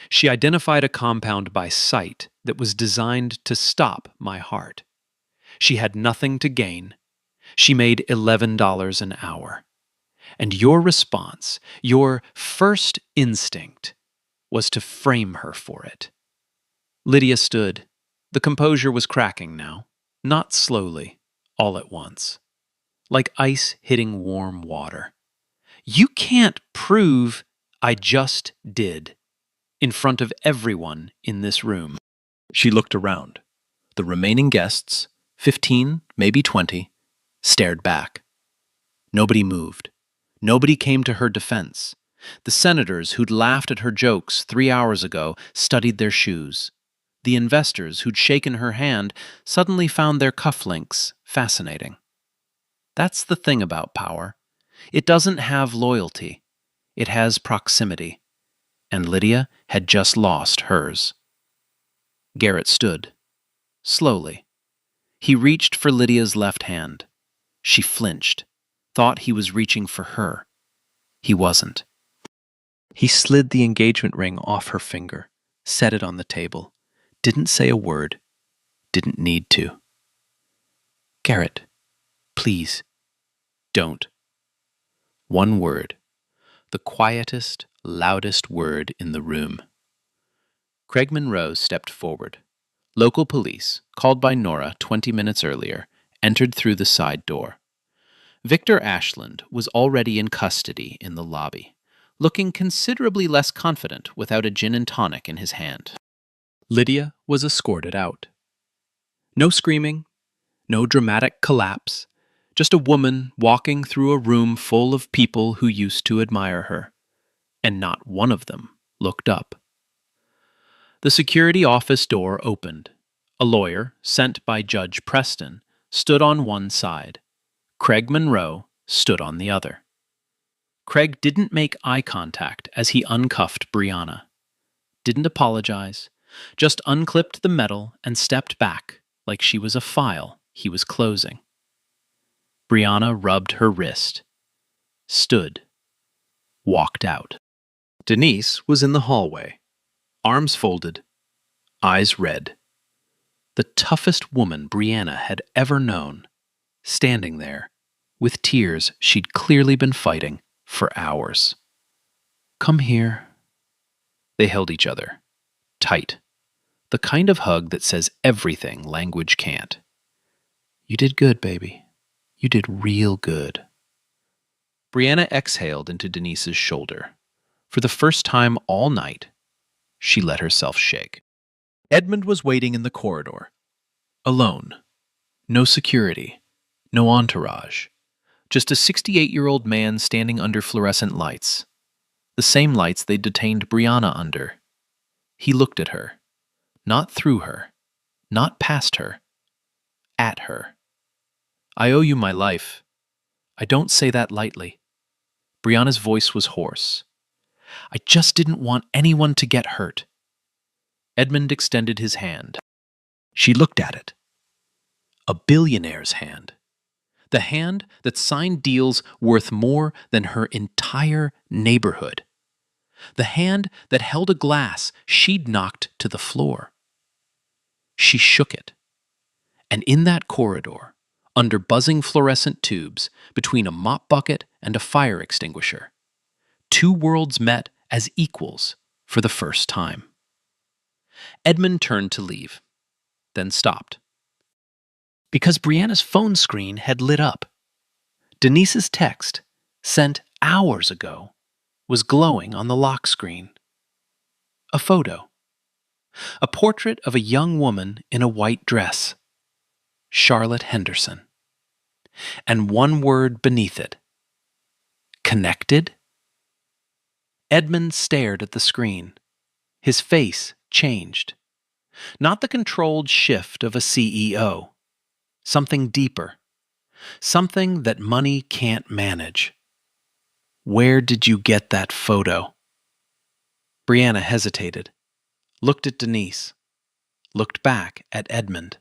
Speaker 6: She identified a compound by sight that was designed to stop my heart. She had nothing to gain. She made $11 an hour. And your response, your first instinct, was to frame her for it. Lydia stood. The composure was cracking now, not slowly, all at once, like ice hitting warm water. You can't prove I just did in front of everyone in this room. She looked around. The remaining guests, 15, maybe 20, stared back. Nobody moved. Nobody came to her defense. The senators who'd laughed at her jokes 3 hours ago studied their shoes. The investors who'd shaken her hand suddenly found their cufflinks fascinating. That's the thing about power. It doesn't have loyalty. It has proximity. And Lydia had just lost hers. Garrett stood. Slowly. He reached for Lydia's left hand. She flinched, thought he was reaching for her. He wasn't. He slid the engagement ring off her finger, set it on the table, didn't say a word, didn't need to. Garrett, please, don't. One word, the quietest, loudest word in the room. Craig Monroe stepped forward. Local police, called by Nora 20 minutes earlier, entered through the side door. Victor Ashland was already in custody in the lobby, looking considerably less confident without a gin and tonic in his hand. Lydia was escorted out. No screaming, no dramatic collapse, just a woman walking through a room full of people who used to admire her, and not one of them looked up. The security office door opened. A lawyer, sent by Judge Preston, stood on one side. Craig Monroe stood on the other. Craig didn't make eye contact as he uncuffed Brianna. Didn't apologize, just unclipped the metal and stepped back like she was a file he was closing. Brianna rubbed her wrist, stood, walked out. Denise was in the hallway, arms folded, eyes red. The toughest woman Brianna had ever known, standing there, with tears she'd clearly been fighting for hours. Come here. They held each other, tight. The kind of hug that says everything language can't. You did good, baby. You did real good. Brianna exhaled into Denise's shoulder. For the first time all night, she let herself shake. Edmund was waiting in the corridor. Alone. No security. No entourage. Just a 68-year-old man standing under fluorescent lights. The same lights they'd detained Brianna under. He looked at her. Not through her. Not past her. At her. I owe you my life. I don't say that lightly. Brianna's voice was hoarse. I just didn't want anyone to get hurt. Edmund extended his hand. She looked at it. A billionaire's hand. The hand that signed deals worth more than her entire neighborhood. The hand that held a glass she'd knocked to the floor. She shook it. And in that corridor, under buzzing fluorescent tubes, between a mop bucket and a fire extinguisher, two worlds met as equals for the first time. Edmund turned to leave, then stopped. Because Brianna's phone screen had lit up. Denise's text, sent hours ago, was glowing on the lock screen. A photo. A portrait of a young woman in a white dress. Charlotte Henderson. And one word beneath it. Connected? Edmund stared at the screen. His face changed. Not the controlled shift of a CEO. Something deeper. Something that money can't manage. Where did you get that photo? Brianna hesitated, looked at Denise, looked back at Edmund.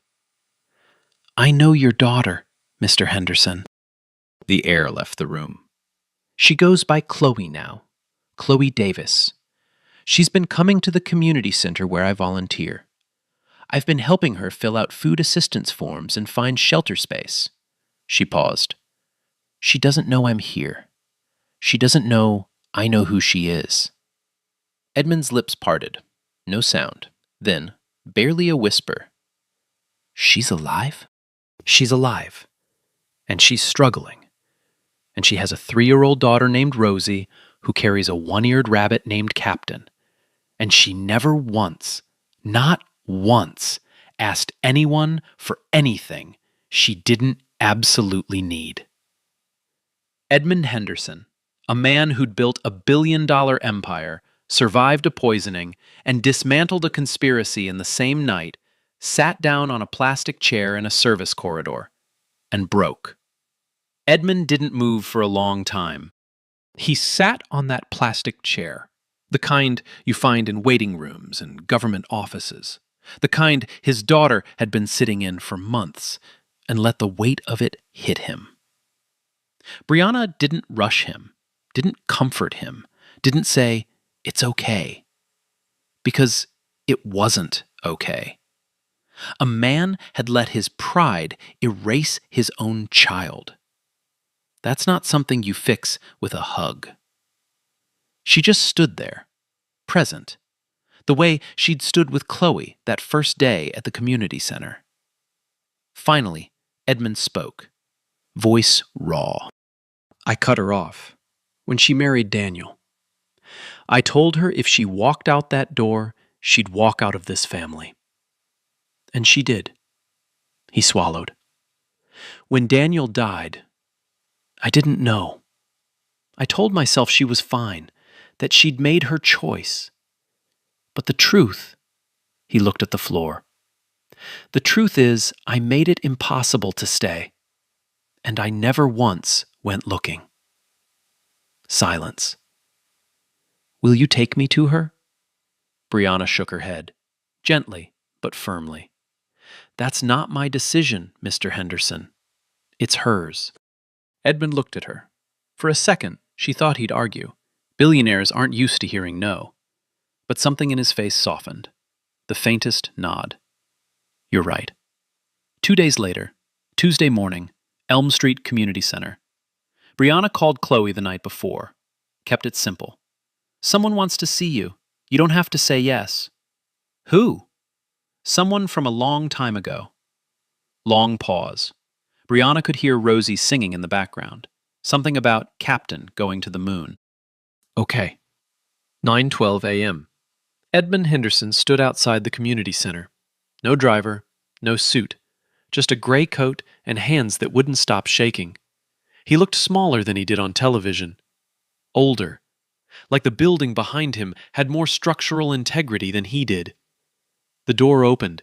Speaker 6: "I know your daughter, Mr. Henderson."
Speaker 5: The air left the room. "She goes by Chloe now. Chloe Davis. She's been coming to the community center where I volunteer. I've been helping her fill out food assistance forms and find shelter space." She paused. "She doesn't know I'm here. She doesn't know I know who she is." Edmund's lips parted. No sound. Then, barely a whisper. "She's alive?"
Speaker 6: She's alive, and she's struggling. And she has a 3-year-old daughter named Rosie who carries a 1-eared rabbit named Captain. And she never once, not once, asked anyone for anything she didn't absolutely need. Edmund Henderson, a man who'd built a billion-dollar empire, survived a poisoning, and dismantled a conspiracy in the same night, sat down on a plastic chair in a service corridor and broke. Edmund didn't move for a long time. He sat on that plastic chair, the kind you find in waiting rooms and government offices, the kind his daughter had been sitting in for months, and let the weight of it hit him. Brianna didn't rush him, didn't comfort him, didn't say, "It's okay." Because it wasn't okay. A man had let his pride erase his own child. That's not something you fix with a hug. She just stood there, present, the way she'd stood with Chloe that first day at the community center. Finally, Edmund spoke, voice raw. "I cut her off when she married Daniel. I told her if she walked out that door, she'd walk out of this family. And she did." He swallowed. "When Daniel died, I didn't know. I told myself she was fine, that she'd made her choice. But the truth," he looked at the floor, "the truth is I made it impossible to stay, and I never once went looking." Silence. "Will you take me to her?" Brianna shook her head, gently but firmly. "That's not my decision, Mr. Henderson. It's hers." Edmund looked at her. For a second, she thought he'd argue. Billionaires aren't used to hearing no. But something in his face softened. The faintest nod. "You're right." 2 days later, Tuesday morning, Elm Street Community Center. Brianna called Chloe the night before. Kept it simple. "Someone wants to see you. You don't have to say yes." "Who?" "Someone from a long time ago." Long pause. Brianna could hear Rosie singing in the background. Something about Captain going to the moon. "Okay." 9:12 a.m. Edmund Henderson stood outside the community center. No driver, no suit, just a gray coat and hands that wouldn't stop shaking. He looked smaller than he did on television. Older. Like the building behind him had more structural integrity than he did. The door opened.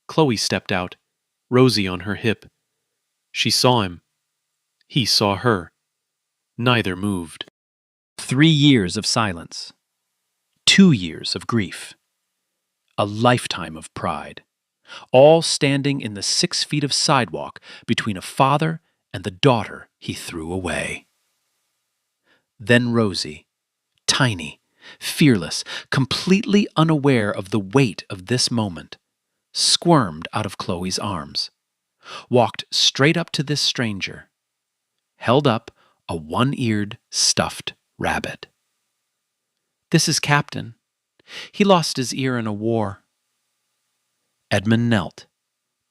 Speaker 6: Chloe stepped out, Rosie on her hip. She saw him. He saw her. Neither moved. 3 years of silence. 2 years of grief. A lifetime of pride. All standing in the 6 feet of sidewalk between a father and the daughter he threw away. Then Rosie, tiny, fearless, completely unaware of the weight of this moment, squirmed out of Chloe's arms, walked straight up to this stranger, held up a 1-eared stuffed rabbit. "This is Captain. He lost his ear in a war." Edmund knelt,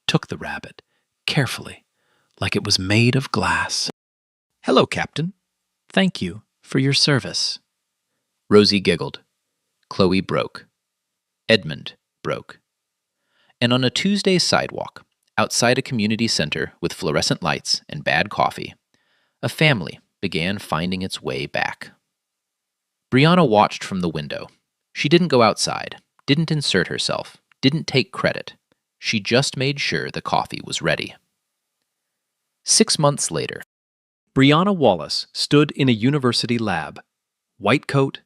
Speaker 6: took the rabbit, carefully, like it was made of glass. "Hello, Captain. Thank you for your service."
Speaker 5: Rosie giggled. Chloe broke. Edmund broke. And on a Tuesday sidewalk, outside a community center with fluorescent lights and bad coffee, a family began finding its way back. Brianna watched from the window. She didn't go outside, didn't insert herself, didn't take credit. She just made sure the coffee was ready. 6 months later,
Speaker 6: Brianna Wallace stood in a university lab. White coat,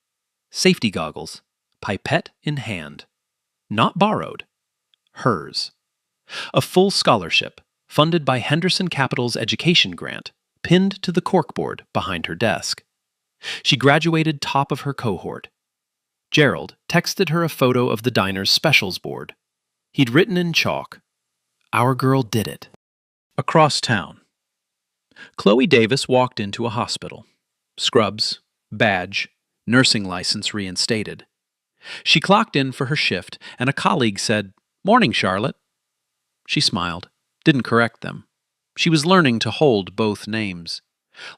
Speaker 6: safety goggles,
Speaker 2: pipette in hand. Not borrowed. Hers. A full scholarship, funded by Henderson Capital's education grant, pinned to the corkboard behind her desk. She graduated top of her cohort. Gerald texted her a photo of the diner's specials board. He'd written in chalk, "Our girl did it." Across town. Chloe Davis walked into a hospital. Scrubs, badge, nursing license reinstated. She clocked in for her shift, and a colleague said, "Morning, Charlotte." She smiled, didn't correct them. She was learning to hold both names.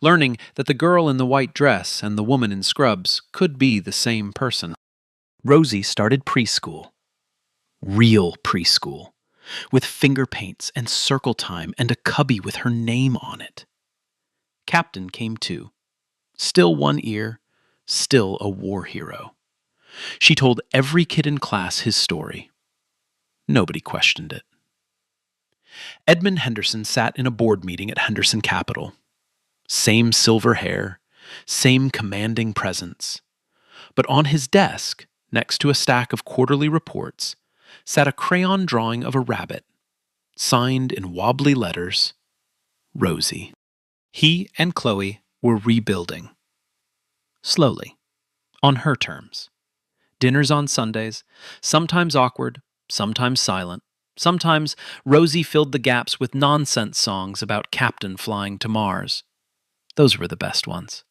Speaker 2: Learning that the girl in the white dress and the woman in scrubs could be the same person. Rosie started preschool. Real preschool. With finger paints and circle time and a cubby with her name on it. Captain came too. Still one ear, still a war hero. She told every kid in class his story. Nobody questioned it. Edmund Henderson sat in a board meeting at Henderson Capital. Same silver hair, same commanding presence. But on his desk, next to a stack of quarterly reports, sat a crayon drawing of a rabbit, signed in wobbly letters, Rosie. He and Chloe were rebuilding. Slowly, on her terms. Dinners on Sundays, sometimes awkward, sometimes silent. Sometimes Rosie filled the gaps with nonsense songs about Captain flying to Mars. Those were the best ones.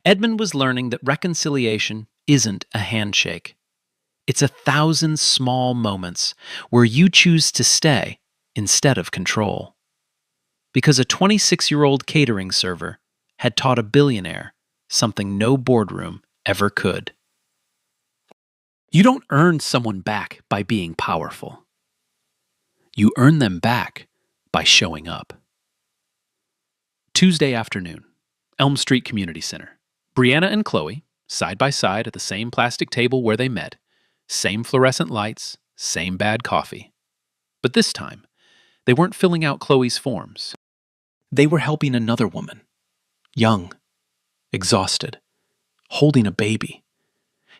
Speaker 2: Edmund was learning that reconciliation isn't a handshake. It's 1,000 small moments where you choose to stay instead of control. Because a 26-year-old catering server had taught a billionaire something no boardroom ever could. You don't earn someone back by being powerful. You earn them back by showing up. Tuesday afternoon, Elm Street Community Center. Brianna and Chloe, side by side at the same plastic table where they met, same fluorescent lights, same bad coffee. But this time, they weren't filling out Chloe's forms. They were helping another woman, young, exhausted, holding a baby,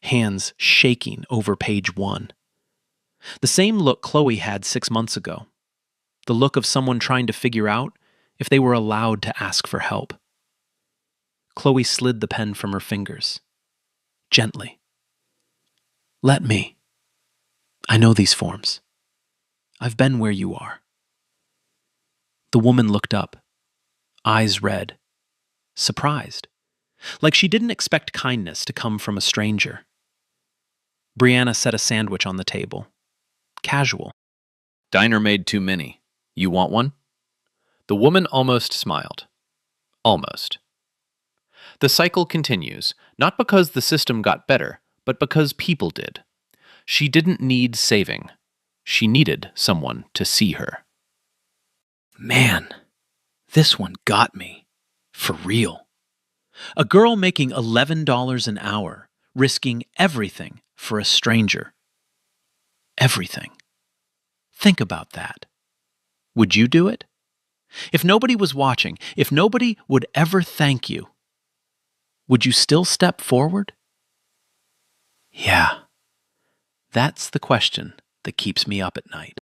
Speaker 2: hands shaking over page 1. The same look Chloe had 6 months ago. The look of someone trying to figure out if they were allowed to ask for help. Chloe slid the pen from her fingers. Gently. "Let me. I know these forms. I've been where you are." The woman looked up, eyes red, surprised, like she didn't expect kindness to come from a stranger. Brianna set a sandwich on the table. Casual.
Speaker 7: Diner made too many. You want one? The woman almost smiled. Almost. The cycle continues, not because the system got better, but because people did. She didn't need saving. She needed someone to see her.
Speaker 2: Man, this one got me. For real. A girl making $11 an hour, risking everything for a stranger. Everything. Think about that. Would you do it? If nobody was watching, if nobody would ever thank you, would you still step forward? Yeah. That's the question that keeps me up at night.